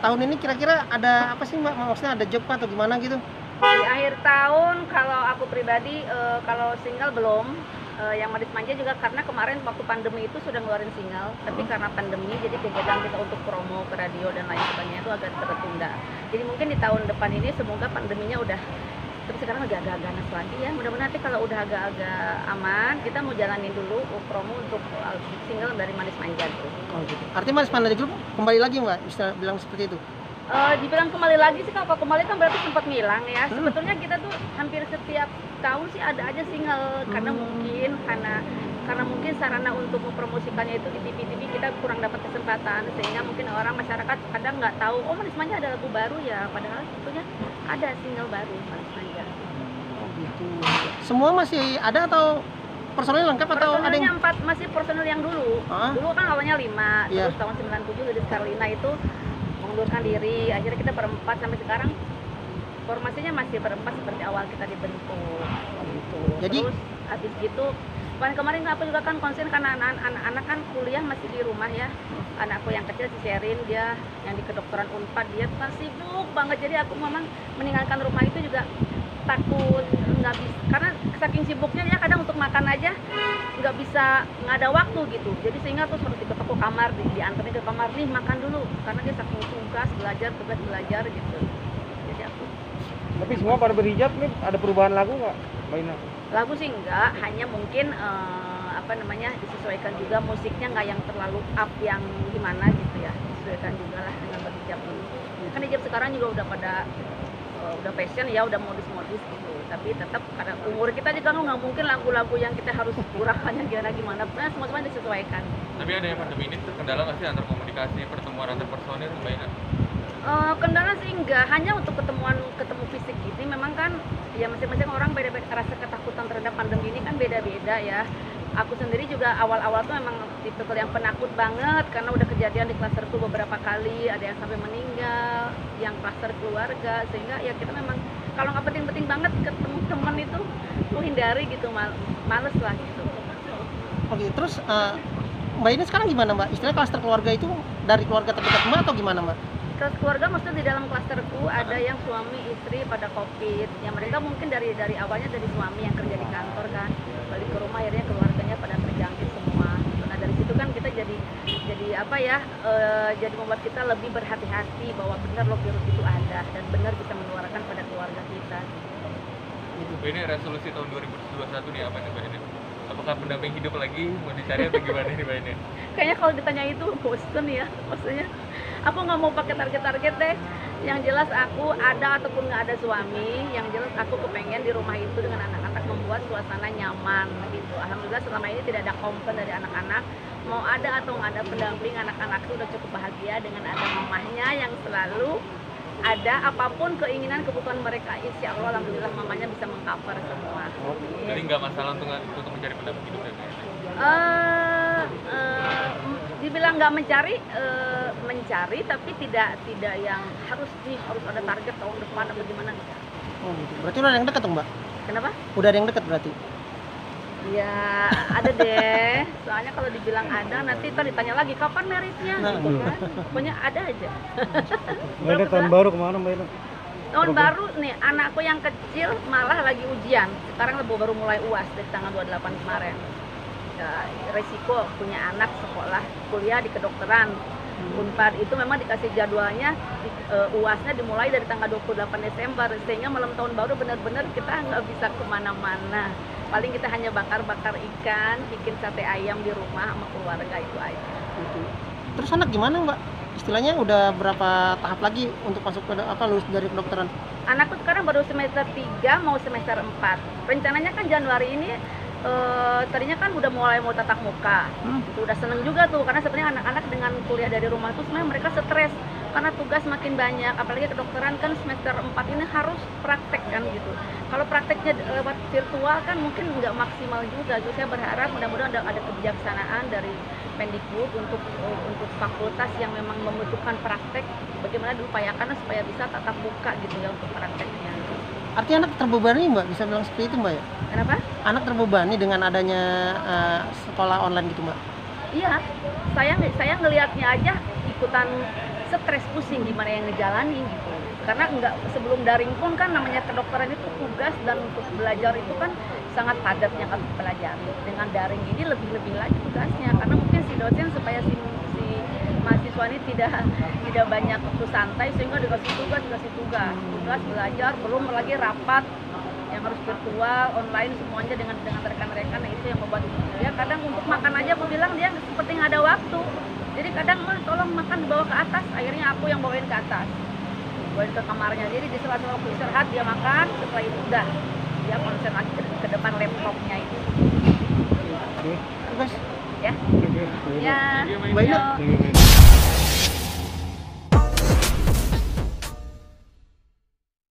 tahun ini kira-kira ada apa sih Mbak? Maksudnya ada job atau gimana gitu? Di akhir tahun kalau aku pribadi kalau single belum. Yang Manis Manja juga karena kemarin waktu pandemi itu sudah ngeluarin single, tapi karena pandemi jadi kegiatan kita untuk promo ke radio dan lain sebagainya itu agak tertunda. Jadi mungkin di tahun depan ini semoga pandeminya udah, tapi sekarang agak-agak ganas lagi ya. Mudah-mudahan nanti kalau udah agak-agak aman, kita mau jalanin dulu promo untuk single dari Manis Manja tuh. Oh gitu. Artinya Manis Manja Group kembali lagi Mbak, bisa bilang seperti itu? Dibilang kembali lagi sih, kalau kembali kan berarti sempat ngilang ya. Sebetulnya kita tuh hampir setiap tahun sih ada aja single, karena mungkin sarana untuk mempromosikannya itu di TV kita kurang dapat kesempatan, sehingga mungkin orang masyarakat kadang nggak tahu, oh Manis Manja ada lagu baru ya, padahal sebetulnya ada single baru Manis Manja. Oh gitu. Semua masih ada atau personil lengkap atau ada yang 4 masih personil yang dulu. Dulu kan awalnya 5, Iya. terus tahun 97 dari Carlina itu mengundurkan diri, akhirnya kita berempat sampai sekarang formasinya masih berempat seperti awal kita dibentuk gitu. Jadi terus habis gitu kemarin aku juga kan konsen karena anak-anak kan kuliah masih di rumah ya. Anakku yang kecil si Sherin, dia yang di kedokteran Unpad, dia kan sibuk banget, jadi aku memang meninggalkan rumah itu juga takut nggak bisa, karena saking sibuknya dia kadang untuk makan aja nggak ada waktu gitu. Jadi sehingga terus harus diketok ke kamar, dianterin ke kamar, nih makan dulu, karena dia saking tugas belajar gitu. Jadi aku. Tapi semua pada berhijab nih, ada perubahan lagu nggak, Mbak Ina? Lagu sih enggak, hanya mungkin disesuaikan juga musiknya, nggak yang terlalu up yang gimana gitu ya, disesuaikan juga lah dengan berhijab ini. Kan hijab sekarang juga udah pada udah fashion ya, udah modis gitu. Tapi tetap karena umur kita juga nggak mungkin lagu-lagu yang kita harus gerakannya gimana, pokoknya semua disesuaikan. Tapi ada yang pandemi ini terkendala nggak sih antar komunikasi, pertemuan antar personil Mbak Ina? Kendala sih enggak, hanya untuk ketemu fisik ini memang kan ya masing-masing orang beda-beda, rasa ketakutan terhadap pandemi ini kan beda-beda ya. Aku sendiri juga awal-awal tuh memang tipe yang penakut banget karena udah kejadian di klasterku beberapa kali, ada yang sampai meninggal, yang klaster keluarga, sehingga ya kita memang kalau nggak penting-penting banget ketemu teman itu mau hindari gitu, males lah gitu. Oke, terus Mbak ini sekarang gimana Mbak? Istilahnya klaster keluarga itu dari keluarga terdekat Mbak atau gimana Mbak? Keluarga maksudnya di dalam klasterku ada yang suami istri pada COVID, yang mereka mungkin dari awalnya dari suami yang kerja di kantor kan, balik ke rumah akhirnya keluarganya pada terjangkit semua. Nah dari situ kan kita jadi jadi membuat kita lebih berhati-hati bahwa benar loh virus itu ada dan benar bisa menularkan pada keluarga kita. Ini resolusi tahun 2021 nih apa nih Mbak Ina? Apakah pendamping hidup lagi mau dicari atau gimana nih Mbak Ina? Kayaknya kalau ditanya itu bosen ya, maksudnya aku nggak mau pakai target deh. Yang jelas aku ada ataupun nggak ada suami, yang jelas aku kepengen di rumah itu dengan anak-anak membuat suasana nyaman gitu. Alhamdulillah selama ini tidak ada komplain dari anak-anak, mau ada atau nggak ada pendamping, anak-anak itu udah cukup bahagia dengan ada mamahnya yang selalu ada, apapun keinginan kebutuhan mereka, insya Allah alhamdulillah mamanya bisa mengcover semua. Jadi nggak masalah untuk mencari pendamping hidup ya? Dibilang nggak mencari tapi tidak yang harus ada target tahun depan atau gimana. Oh gitu. Berarti udah ada yang dekat tuh Mbak? Kenapa? Udah ada yang dekat berarti? Ya ada deh, soalnya kalau dibilang ada nanti ditanya lagi kapan meritnya gitu kan. Pokoknya ada aja. Mbak Ina tahun baru kemana Mbak Ina? Tahun baru nih, anakku yang kecil malah lagi ujian. Sekarang baru mulai UAS dari tanggal 28 kemarin. Resiko punya anak sekolah kuliah di kedokteran Unpad itu memang dikasih jadwalnya UASnya dimulai dari tanggal 28 Desember, sehingga malam tahun baru benar-benar kita nggak bisa kemana-mana, paling kita hanya bakar-bakar ikan, bikin sate ayam di rumah sama keluarga itu aja. Terus anak gimana Mbak? Istilahnya udah berapa tahap lagi untuk masuk ke lulus dari kedokteran? Anakku sekarang baru semester 3 mau semester 4. Rencananya kan Januari ini tadinya kan udah mulai mau tatap muka. Itu udah seneng juga tuh karena sebenarnya anak-anak dengan kuliah dari rumah tuh sebenarnya mereka stres karena tugas makin banyak, apalagi kedokteran kan semester 4 ini harus praktek kan gitu. Kalau prakteknya lewat virtual kan mungkin nggak maksimal juga. Jadi saya berharap mudah-mudahan ada kebijaksanaan dari Mendikbud untuk fakultas yang memang membutuhkan praktek, bagaimana diupayakan supaya bisa tatap muka gitu ya untuk prakteknya. Artinya anak terbebani Mbak, bisa bilang seperti itu Mbak ya? Kenapa? Anak terbebani dengan adanya sekolah online gitu Mbak? Iya, saya ngelihatnya aja ikutan stres, pusing gimana yang ngejalanin gitu. Karena enggak, sebelum daring pun kan namanya kedokteran itu tugas dan untuk belajar itu kan sangat padat yang harus dipelajari. Dengan daring ini lebih lagi tugasnya, karena mungkin si dosen supaya si mahasiswa ini tidak banyak waktu santai sehingga dikasih tugas belajar, belum lagi rapat yang harus virtual, online semuanya dengan rekan-rekan. Nah, itu yang membuat dia kadang untuk makan aja aku bilang dia seperti nggak ada waktu. Jadi kadang mah tolong makan dibawa ke atas, akhirnya aku yang bawain ke atas, bawain ke kamarnya. Jadi di sela-sela waktu istirahat dia makan, setelah itu udah dia konsen lagi ke depan laptopnya itu. Terus Ya. Ya. Mbak Ina, Yo.